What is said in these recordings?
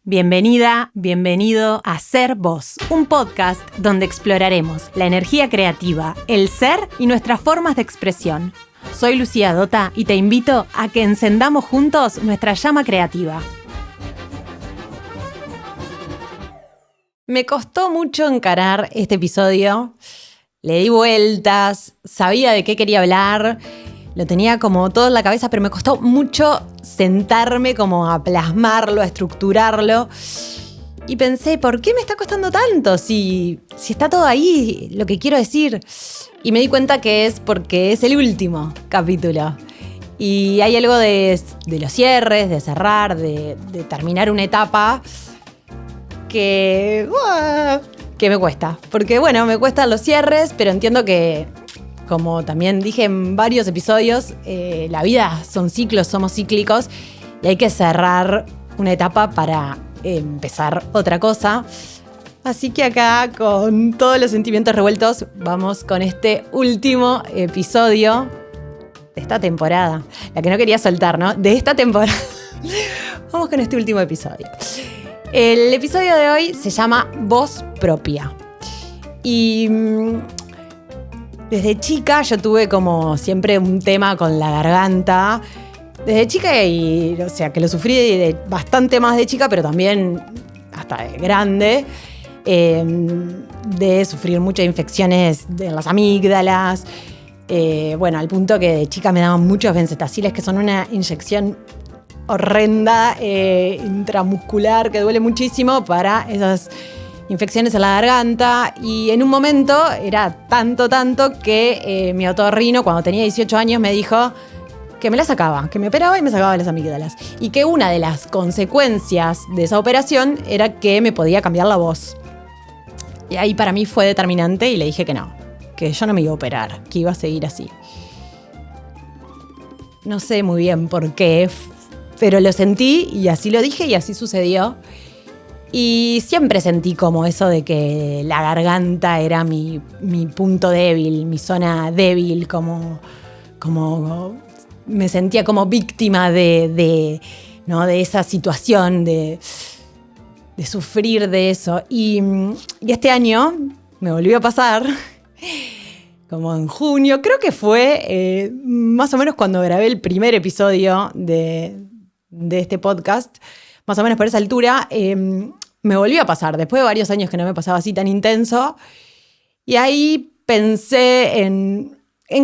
Bienvenida, bienvenido a Ser Vos, un podcast donde exploraremos la energía creativa, el ser y nuestras formas de expresión. Soy Lucía Dota y te invito a que encendamos juntos nuestra llama creativa. Me costó mucho encarar este episodio, le di vueltas, sabía de qué quería hablar, lo tenía como todo en la cabeza, pero me costó mucho sentarme como a plasmarlo, a estructurarlo. Y pensé, ¿por qué me está costando tanto? Si está todo ahí, lo que quiero decir. Y me di cuenta que es porque es el último capítulo. Y hay algo de los cierres, de cerrar, de terminar una etapa que me cuesta. Porque bueno, me cuestan los cierres, pero entiendo que, como también dije en varios episodios, la vida son ciclos, somos cíclicos y hay que cerrar una etapa para empezar otra cosa. Así que acá, con todos los sentimientos revueltos, vamos con este último episodio de esta temporada. La que no quería soltar, ¿no? De esta temporada. Vamos con este último episodio. El episodio de hoy se llama Voz Propia. Y desde chica yo tuve como siempre un tema con la garganta. Desde chica, y o sea, que lo sufrí de bastante más de chica, pero también hasta de grande, de sufrir muchas infecciones en las amígdalas. Bueno, al punto que de chica me daban muchos benzetaciles, que son una inyección horrenda, intramuscular, que duele muchísimo para esas infecciones en la garganta. Y en un momento era tanto que mi otorrino, cuando tenía 18 años, me dijo que me la sacaba, que me operaba y me sacaba las amígdalas. Y que una de las consecuencias de esa operación era que me podía cambiar la voz. Y ahí para mí fue determinante y le dije que no, que yo no me iba a operar, que iba a seguir así. No sé muy bien por qué, pero lo sentí y así lo dije y así sucedió. Y siempre sentí como eso de que la garganta era mi punto débil, mi zona débil, como me sentía como víctima de esa situación, de sufrir de eso. Y este año me volvió a pasar, como en junio, creo que fue más o menos cuando grabé el primer episodio de este podcast, más o menos por esa altura, me volvió a pasar, después de varios años que no me pasaba así tan intenso. Y ahí pensé en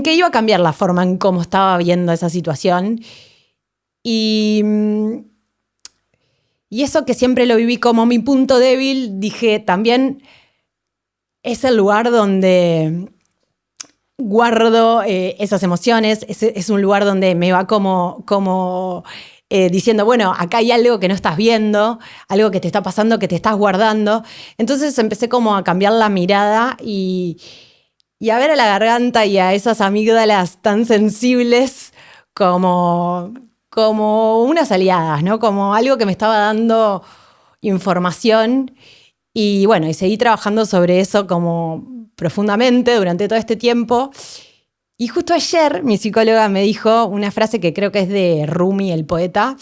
que iba a cambiar la forma en cómo estaba viendo esa situación. Y eso que siempre lo viví como mi punto débil, dije, también es el lugar donde guardo esas emociones, es un lugar donde me va como diciendo, bueno, acá hay algo que no estás viendo, algo que te está pasando, que te estás guardando. Entonces empecé como a cambiar la mirada y a ver a la garganta y a esas amígdalas tan sensibles como unas aliadas, ¿no? Como algo que me estaba dando información. Y bueno, y seguí trabajando sobre eso como profundamente durante todo este tiempo. Y justo ayer mi psicóloga me dijo una frase que creo que es de Rumi, el poeta,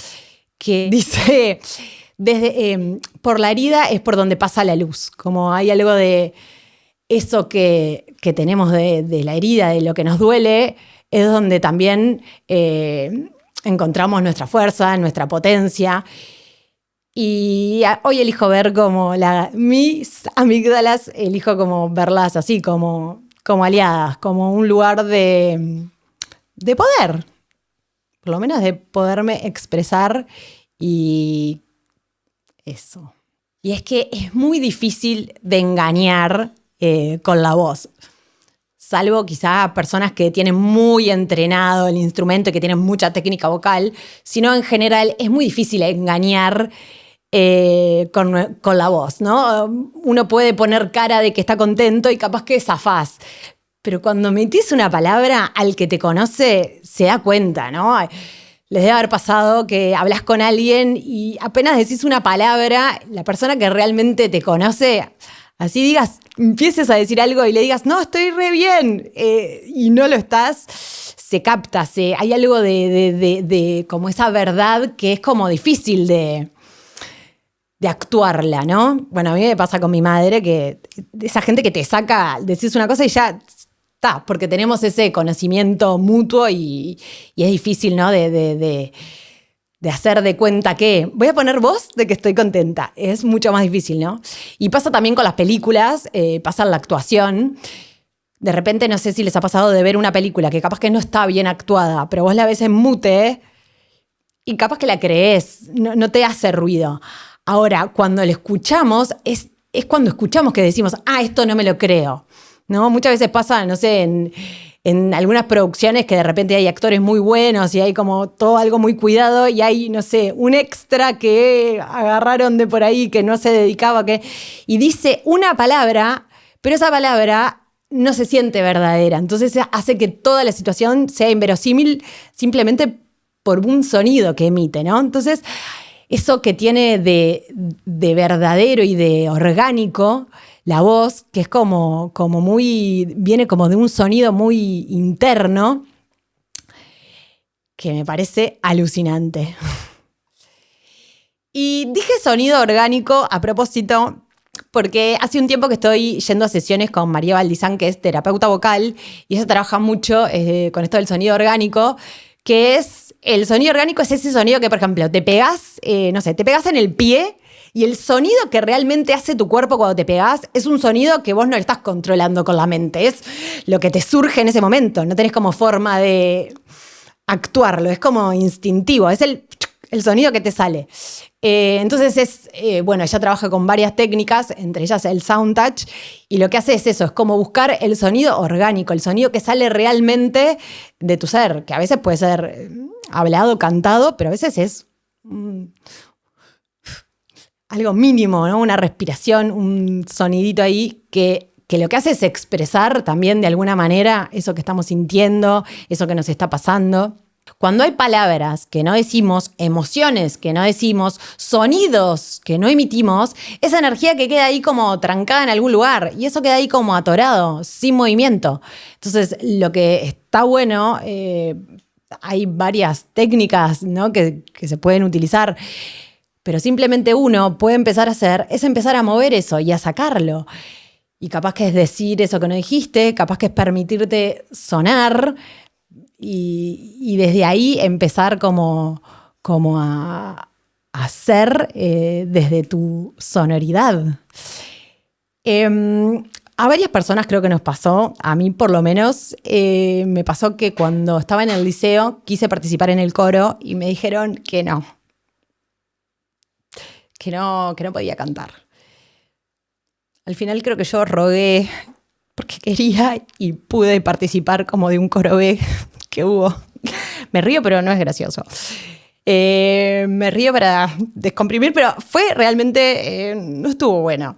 que dice, por la herida es por donde pasa la luz. Como hay algo de eso que tenemos de la herida, de lo que nos duele, es donde también encontramos nuestra fuerza, nuestra potencia. Y hoy elijo ver como mis amígdalas, elijo como verlas así, como aliadas, como un lugar de poder, por lo menos de poderme expresar y eso. Y es que es muy difícil de engañar con la voz, salvo quizá personas que tienen muy entrenado el instrumento y que tienen mucha técnica vocal, sino en general es muy difícil engañar con la voz, ¿no? Uno puede poner cara de que está contento y capaz que zafás, pero cuando metís una palabra, al que te conoce se da cuenta, ¿no? Les debe haber pasado que hablas con alguien y apenas decís una palabra, la persona que realmente te conoce, así digas, empieces a decir algo y le digas, no, estoy re bien, y no lo estás, se capta, hay algo de como esa verdad que es como difícil de de actuarla, ¿no? Bueno, a mí me pasa con mi madre que esa gente que te saca, decís una cosa y ya está, porque tenemos ese conocimiento mutuo y es difícil, ¿no? De hacer de cuenta que voy a poner voz de que estoy contenta. Es mucho más difícil, ¿no? Y pasa también con las películas, pasa en la actuación. De repente, no sé si les ha pasado de ver una película que capaz que no está bien actuada, pero vos la ves en mute y capaz que la creés, no te hace ruido. Ahora, cuando la escuchamos, es cuando escuchamos que decimos, esto no me lo creo, ¿no? Muchas veces pasa, no sé, en algunas producciones que de repente hay actores muy buenos y hay como todo algo muy cuidado y hay, no sé, un extra que agarraron de por ahí que no se dedicaba, y dice una palabra, pero esa palabra no se siente verdadera. Entonces hace que toda la situación sea inverosímil simplemente por un sonido que emite, ¿no? Entonces, eso que tiene de verdadero y de orgánico la voz, que es como muy, viene como de un sonido muy interno, que me parece alucinante. Y dije sonido orgánico a propósito, porque hace un tiempo que estoy yendo a sesiones con María Valdizán, que es terapeuta vocal, y ella trabaja mucho con esto del sonido orgánico, que es, el sonido orgánico es ese sonido que, por ejemplo, te pegás, no sé, te pegás en el pie y el sonido que realmente hace tu cuerpo cuando te pegás es un sonido que vos no estás controlando con la mente, es lo que te surge en ese momento, no tenés como forma de actuarlo, es como instintivo, es el sonido que te sale. Entonces bueno, ella trabaja con varias técnicas, entre ellas el sound touch, y lo que hace es eso, es como buscar el sonido orgánico, el sonido que sale realmente de tu ser, que a veces puede ser hablado, cantado, pero a veces es algo mínimo, ¿no? Una respiración, un sonidito ahí que lo que hace es expresar también de alguna manera eso que estamos sintiendo, eso que nos está pasando. Cuando hay palabras que no decimos, emociones que no decimos, sonidos que no ematimos, esa energía que queda ahí como trancada en algún lugar y eso queda ahí como atorado, sin movimiento. Entonces, lo que está bueno, hay varias técnicas, ¿no? que se pueden utilizar, pero simplemente uno puede empezar a hacer, es empezar a mover eso y a sacarlo. Y capaz que es decir eso que no dijiste, capaz que es permitirte sonar, y desde ahí empezar como a hacer desde tu sonoridad. A varias personas creo que nos pasó, a mí por lo menos, me pasó que cuando estaba en el liceo quise participar en el coro y me dijeron que no podía cantar. Al final creo que yo rogué porque quería y pude participar como de un coro B que hubo. Me río, pero no es gracioso. Me río para descomprimir, pero fue realmente, no estuvo bueno.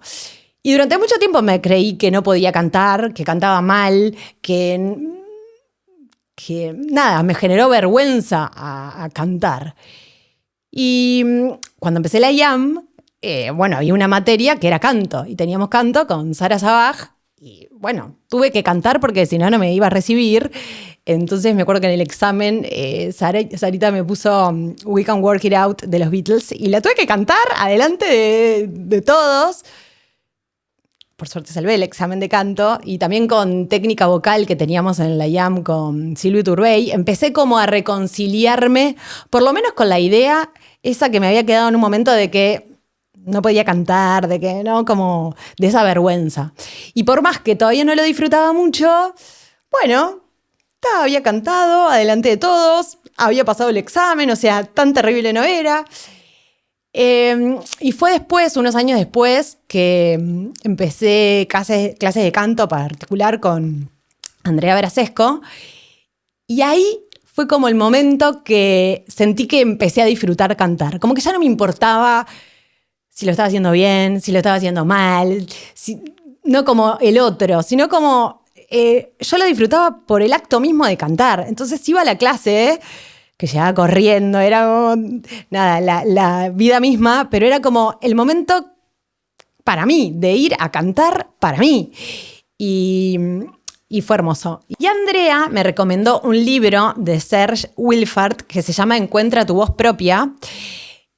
Y durante mucho tiempo me creí que no podía cantar, que cantaba mal, que nada, me generó vergüenza a cantar. Y cuando empecé la IAM, bueno, había una materia que era canto, y teníamos canto con Sara Sabaj, y bueno, tuve que cantar porque si no, no me iba a recibir. Entonces me acuerdo que en el examen Sarita me puso We Can Work It Out de los Beatles y la tuve que cantar adelante de todos. Por suerte salvé el examen de canto y también con técnica vocal que teníamos en la IAM con Silvio Turbey. Empecé como a reconciliarme, por lo menos con la idea esa que me había quedado en un momento de que no podía cantar, de que no, como de esa vergüenza. Y por más que todavía no lo disfrutaba mucho, bueno, había cantado adelante de todos, había pasado el examen, o sea, tan terrible no era. Y fue después, unos años después, que empecé clases de canto particular con Andrea Brasesco. Y ahí fue como el momento que sentí que empecé a disfrutar cantar. Como que ya no me importaba si lo estaba haciendo bien, si lo estaba haciendo mal, no como el otro, sino como yo lo disfrutaba por el acto mismo de cantar. Entonces iba a la clase, que llegaba corriendo, era como, nada, la vida misma, pero era como el momento para mí, de ir a cantar para mí. Y fue hermoso. Y Andrea me recomendó un libro de Serge Wilfert que se llama Encuentra tu voz propia.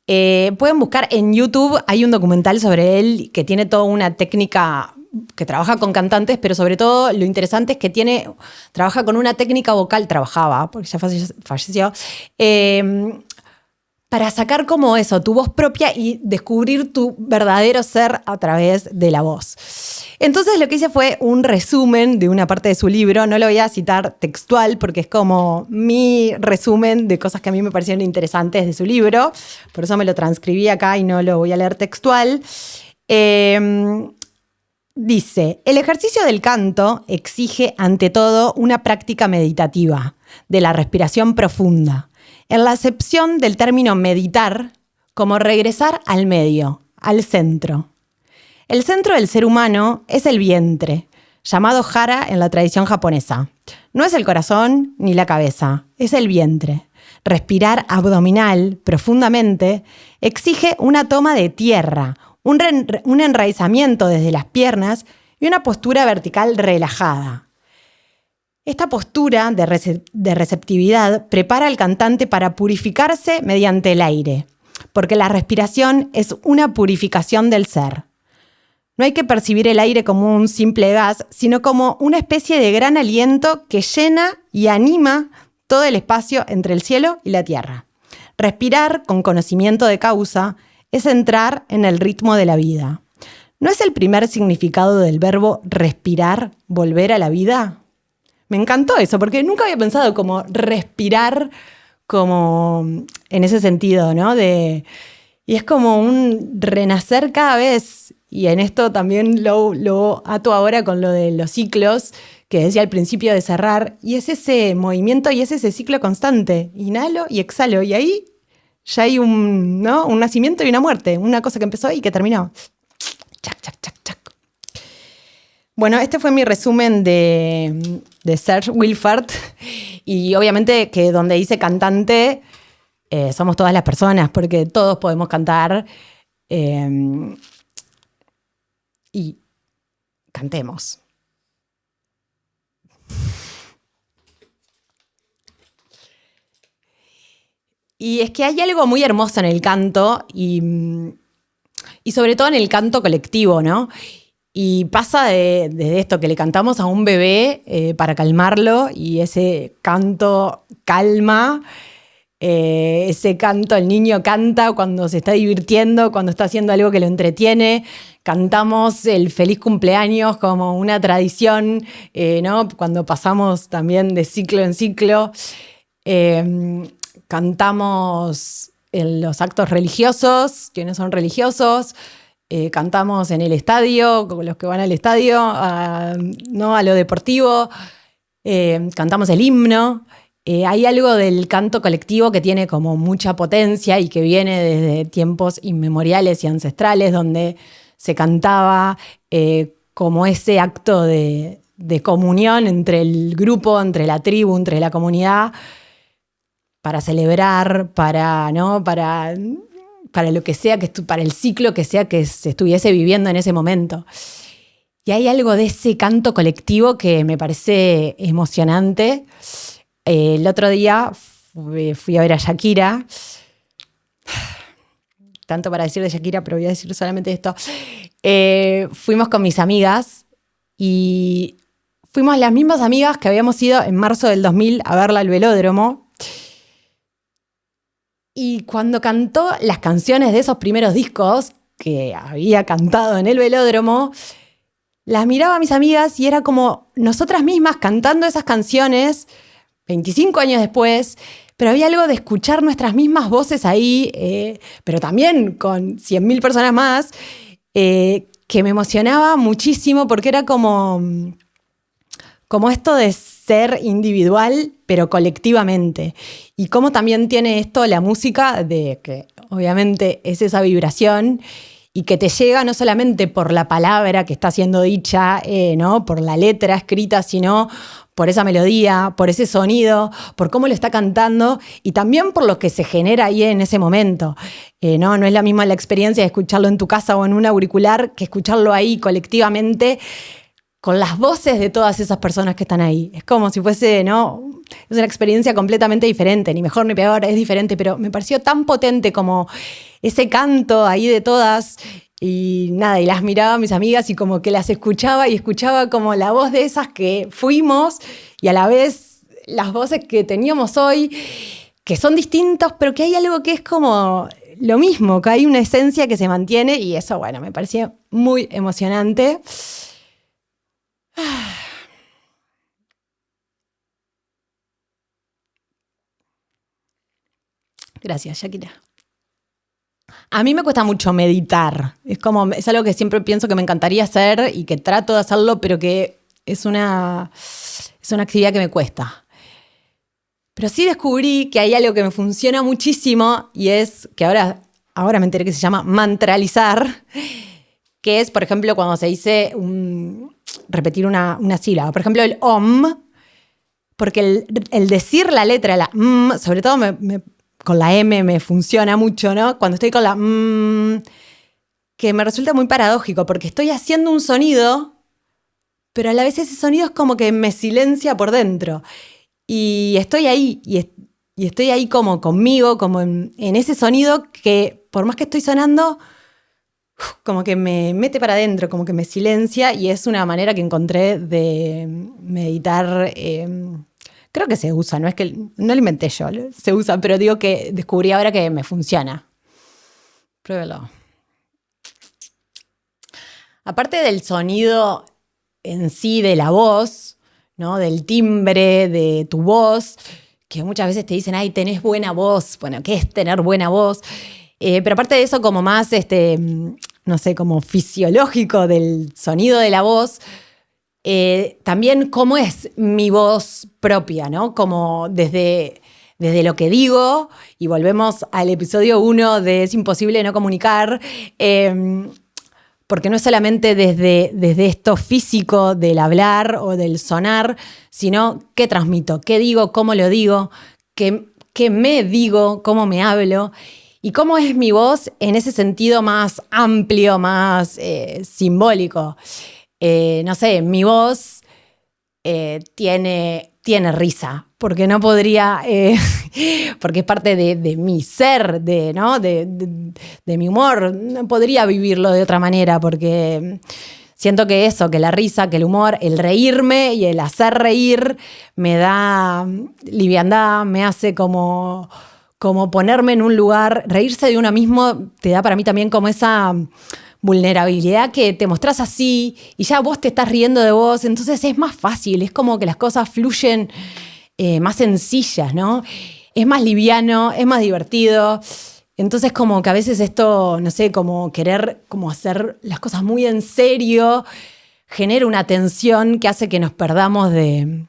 Pueden buscar en YouTube, hay un documental sobre él que tiene toda una técnica, que trabaja con cantantes, pero sobre todo lo interesante es que trabaja con una técnica vocal, trabajaba, porque ya falleció, para sacar como eso, tu voz propia y descubrir tu verdadero ser a través de la voz. Entonces lo que hice fue un resumen de una parte de su libro, no lo voy a citar textual porque es como mi resumen de cosas que a mí me parecieron interesantes de su libro, por eso me lo transcribí acá y no lo voy a leer textual. Dice, el ejercicio del canto exige ante todo una práctica meditativa, de la respiración profunda, en la acepción del término meditar como regresar al medio, al centro. El centro del ser humano es el vientre, llamado hara en la tradición japonesa. No es el corazón ni la cabeza, es el vientre. Respirar abdominal profundamente exige una toma de tierra, un enraizamiento desde las piernas y una postura vertical relajada. Esta postura de receptividad prepara al cantante para purificarse mediante el aire, porque la respiración es una purificación del ser. No hay que percibir el aire como un simple gas, sino como una especie de gran aliento que llena y anima todo el espacio entre el cielo y la tierra. Respirar con conocimiento de causa es entrar en el ritmo de la vida. ¿No es el primer significado del verbo respirar volver a la vida? Me encantó eso, porque nunca había pensado como respirar como en ese sentido, ¿no? Y es como un renacer cada vez. Y en esto también lo ato ahora con lo de los ciclos, que decía al principio de cerrar. Y es ese movimiento y es ese ciclo constante. Inhalo y exhalo. Y ahí ya hay un nacimiento y una muerte. Una cosa que empezó y que terminó. Chac, chac, chac, chac. Bueno, este fue mi resumen de Serge Wilfert. Y obviamente que donde dice cantante, somos todas las personas, porque todos podemos cantar. Y cantemos. Y es que hay algo muy hermoso en el canto y sobre todo en el canto colectivo, ¿no? Y pasa de esto, que le cantamos a un bebé para calmarlo y ese canto calma. Ese canto, el niño canta cuando se está divirtiendo, cuando está haciendo algo que lo entretiene. Cantamos el feliz cumpleaños como una tradición, ¿no? Cuando pasamos también de ciclo en ciclo. Cantamos en los actos religiosos, quienes son religiosos. Cantamos en el estadio, con los que van al estadio, ¿no? A lo deportivo. Cantamos el himno. Hay algo del canto colectivo que tiene como mucha potencia y que viene desde tiempos inmemoriales y ancestrales, donde se cantaba como ese acto de comunión entre el grupo, entre la tribu, entre la comunidad, para celebrar, para lo que sea, para el ciclo que sea que se estuviese viviendo en ese momento. Y hay algo de ese canto colectivo que me parece emocionante. El otro día fui a ver a Shakira. Tanto para decir de Shakira, pero voy a decir solamente esto. Fuimos con mis amigas y fuimos las mismas amigas que habíamos ido en marzo del 2000 a verla al Velódromo. Y cuando cantó las canciones de esos primeros discos que había cantado en el Velódromo, las miraba a mis amigas y era como nosotras mismas cantando esas canciones 25 años después, pero había algo de escuchar nuestras mismas voces ahí, pero también con 100.000 personas más, que me emocionaba muchísimo porque era como esto de ser individual, pero colectivamente. Y cómo también tiene esto la música, de que obviamente es esa vibración y que te llega no solamente por la palabra que está siendo dicha, ¿no? Por la letra escrita, sino por esa melodía, por ese sonido, por cómo lo está cantando y también por lo que se genera ahí en ese momento. No es la misma la experiencia de escucharlo en tu casa o en un auricular que escucharlo ahí colectivamente con las voces de todas esas personas que están ahí. Es como si fuese, ¿no? Es una experiencia completamente diferente, ni mejor ni peor, es diferente, pero me pareció tan potente como ese canto ahí de todas. Y nada, y las miraba a mis amigas y como que las escuchaba y escuchaba como la voz de esas que fuimos y a la vez las voces que teníamos hoy, que son distintos, pero que hay algo que es como lo mismo, que hay una esencia que se mantiene y eso, bueno, me parecía muy emocionante. Gracias, Shakira. A mí me cuesta mucho meditar. Es algo que siempre pienso que me encantaría hacer y que trato de hacerlo, pero que es una actividad que me cuesta. Pero sí descubrí que hay algo que me funciona muchísimo y es que ahora me enteré que se llama mantralizar, que es, por ejemplo, cuando se dice repetir una sílaba. Por ejemplo, el om, porque el decir la letra, la sobre todo con la M me funciona mucho, ¿no? Cuando estoy con la que me resulta muy paradójico, porque estoy haciendo un sonido, pero a la vez ese sonido es como que me silencia por dentro. Y estoy ahí, y estoy ahí como conmigo, como en ese sonido que por más que estoy sonando, como que me mete para adentro, como que me silencia, y es una manera que encontré de meditar. Creo que se usa, no es que no lo inventé yo, se usa, pero digo que descubrí ahora que me funciona. Pruébelo. Aparte del sonido en sí de la voz, ¿no? Del timbre de tu voz, que muchas veces te dicen, ay, tenés buena voz. Bueno, ¿qué es tener buena voz? Pero aparte de eso, como más, no sé, como fisiológico del sonido de la voz, también cómo es mi voz propia, ¿no? Como desde lo que digo, y volvemos al episodio 1 de Es imposible no comunicar, porque no es solamente desde esto físico del hablar o del sonar, sino qué transmito, qué digo, cómo lo digo, qué me digo, cómo me hablo y cómo es mi voz en ese sentido más amplio, más simbólico. No sé, mi voz tiene risa, porque no podría, porque es parte de mi ser, ¿no? de mi humor, no podría vivirlo de otra manera, porque siento que eso, que la risa, que el humor, el reírme y el hacer reír me da liviandad, me hace como ponerme en un lugar, reírse de uno mismo te da para mí también como esa vulnerabilidad que te mostrás así y ya vos te estás riendo de vos, entonces es más fácil, es como que las cosas fluyen más sencillas, ¿no? Es más liviano, es más divertido. Entonces como que a veces esto, no sé, como querer como hacer las cosas muy en serio, genera una tensión que hace que nos perdamos de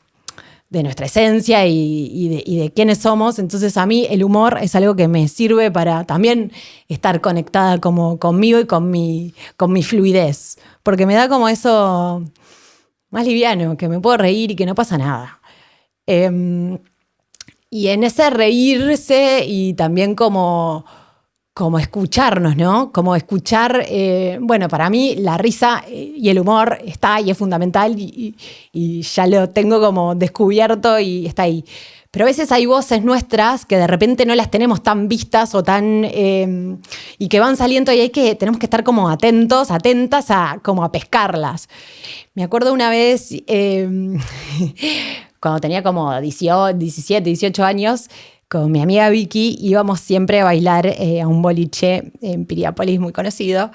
nuestra esencia y de quiénes somos. Entonces a mí el humor es algo que me sirve para también estar conectada como conmigo y con mi fluidez, porque me da como eso más liviano, que me puedo reír y que no pasa nada. Y en ese reírse y también como escucharnos, ¿no? Como escuchar, bueno, para mí la risa y el humor está y es fundamental y ya lo tengo como descubierto y está ahí. Pero a veces hay voces nuestras que de repente no las tenemos tan vistas o tan y que van saliendo y tenemos que estar como atentas como a pescarlas. Me acuerdo una vez cuando tenía como 17, 18 años, con mi amiga Vicky íbamos siempre a bailar a un boliche en Piriápolis muy conocido.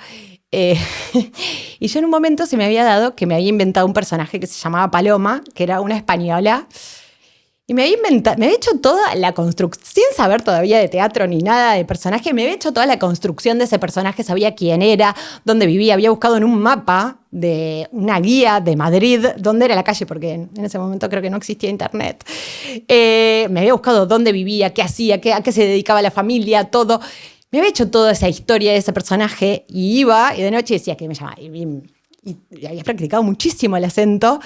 Y yo en un momento se me había dado que me había inventado un personaje que se llamaba Paloma, que era una española. Y me había hecho toda la construcción, sin saber todavía de teatro ni nada de personaje, me había hecho toda la construcción de ese personaje, sabía quién era, dónde vivía, había buscado en un mapa de una guía de Madrid dónde era la calle, porque en ese momento creo que no existía internet. Me había buscado dónde vivía, qué hacía, a qué se dedicaba la familia, todo. Me había hecho toda esa historia de ese personaje y iba y de noche decía que me llamaba. Y había practicado muchísimo el acento.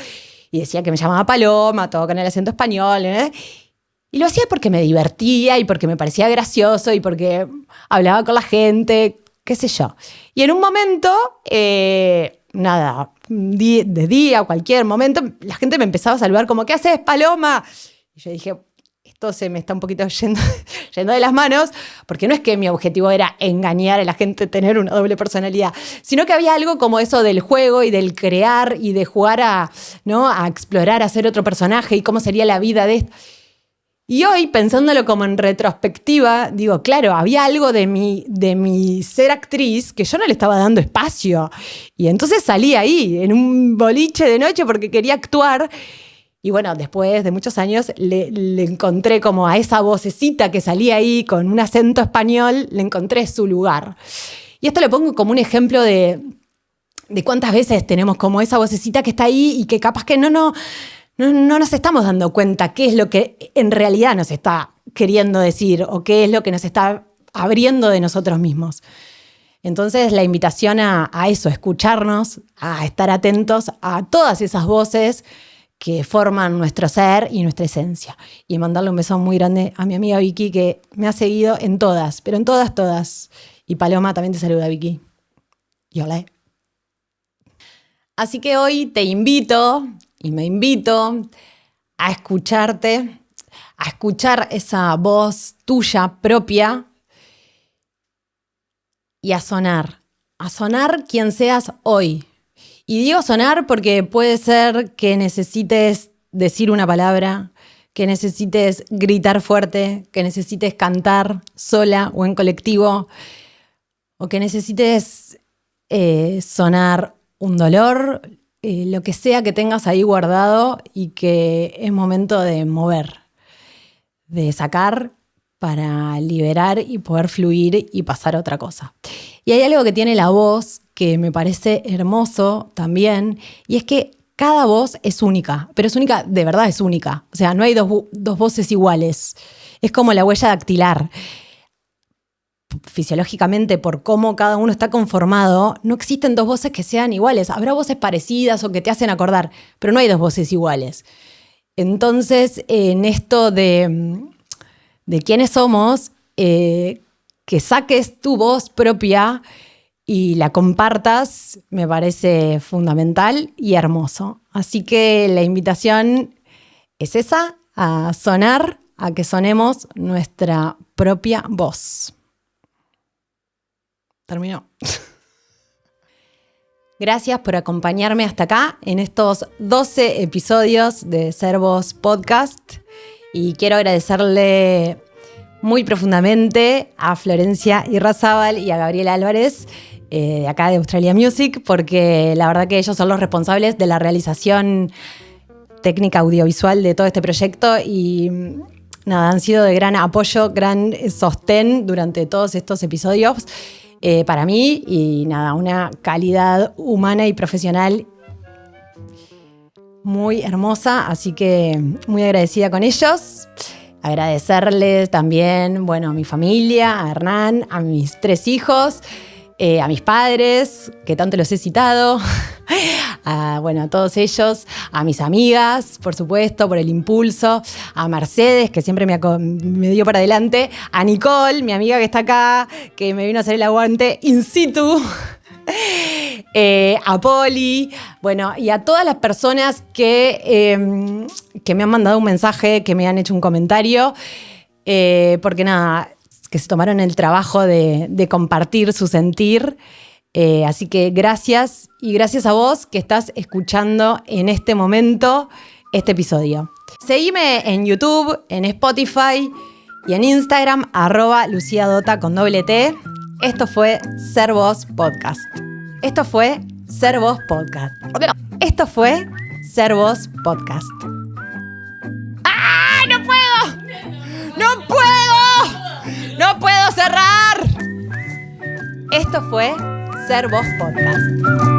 Y decía que me llamaba Paloma, todo con el acento español, ¿eh? Y lo hacía porque me divertía y porque me parecía gracioso y porque hablaba con la gente, qué sé yo. Y en un momento, de día o cualquier momento, la gente me empezaba a saludar como, ¿qué haces, Paloma? Y yo dije, esto se me está un poquito yendo de las manos, porque no es que mi objetivo era engañar a la gente, tener una doble personalidad, sino que había algo como eso del juego y del crear y de jugar a explorar, a ser otro personaje y cómo sería la vida de esto. Y hoy, pensándolo como en retrospectiva, digo, claro, había algo de mi ser actriz que yo no le estaba dando espacio. Y entonces salí ahí, en un boliche de noche porque quería actuar. Y bueno, después de muchos años le encontré como a esa vocecita que salía ahí con un acento español, le encontré su lugar. Y esto lo pongo como un ejemplo de cuántas veces tenemos como esa vocecita que está ahí y que capaz que no nos estamos dando cuenta qué es lo que en realidad nos está queriendo decir o qué es lo que nos está abriendo de nosotros mismos. Entonces, la invitación a eso, a escucharnos, a estar atentos a todas esas voces que forman nuestro ser y nuestra esencia. Y mandarle un beso muy grande a mi amiga Vicky, que me ha seguido en todas, pero en todas. Y Paloma también te saluda, Vicky. Y hola. Así que hoy te invito y me invito a escucharte, a escuchar esa voz tuya propia y a sonar quien seas hoy. Y digo sonar porque puede ser que necesites decir una palabra, que necesites gritar fuerte, que necesites cantar sola o en colectivo, o que necesites sonar un dolor, lo que sea que tengas ahí guardado y que es momento de mover, de sacar para liberar y poder fluir y pasar a otra cosa. Y hay algo que tiene la voz que me parece hermoso también, y es que cada voz es única, pero es única, de verdad es única. O sea, no hay dos voces iguales. Es como la huella dactilar. Fisiológicamente, por cómo cada uno está conformado, no existen dos voces que sean iguales. Habrá voces parecidas o que te hacen acordar, pero no hay dos voces iguales. Entonces, en esto de quiénes somos, que saques tu voz propia y la compartas, me parece fundamental y hermoso. Así que la invitación es esa, a sonar, a que sonemos nuestra propia voz. Terminó. Gracias por acompañarme hasta acá en estos 12 episodios de Ser Vos Podcast. Y quiero agradecerle muy profundamente a Florencia Irrazábal y a Gabriela Álvarez, de acá de Australia Music, porque la verdad que ellos son los responsables de la realización técnica audiovisual de todo este proyecto y nada, han sido de gran apoyo, gran sostén durante todos estos episodios. Para mí y nada, una calidad humana y profesional muy hermosa, así que muy agradecida con ellos. Agradecerles también, bueno, a mi familia, a Hernán, a mis 3 hijos, a mis padres, que tanto los he citado, a todos ellos, a mis amigas, por supuesto, por el impulso, a Mercedes, que siempre me dio para adelante, a Nicole, mi amiga que está acá, que me vino a hacer el aguante in situ, a Poli, y a todas las personas que me han mandado un mensaje, que me han hecho un comentario, porque nada, que se tomaron el trabajo de compartir su sentir. Así que gracias, y gracias a vos que estás escuchando en este momento este episodio. Seguime en YouTube, en Spotify y en Instagram, @LuciaDota con @T. Esto fue Ser Vos Podcast. Esto fue Ser Vos Podcast. Esto fue Ser Vos Podcast. ¡Ah! ¡No puedo! ¡No puedo! ¡No puedo cerrar! Esto fue Ser Vos Podcast.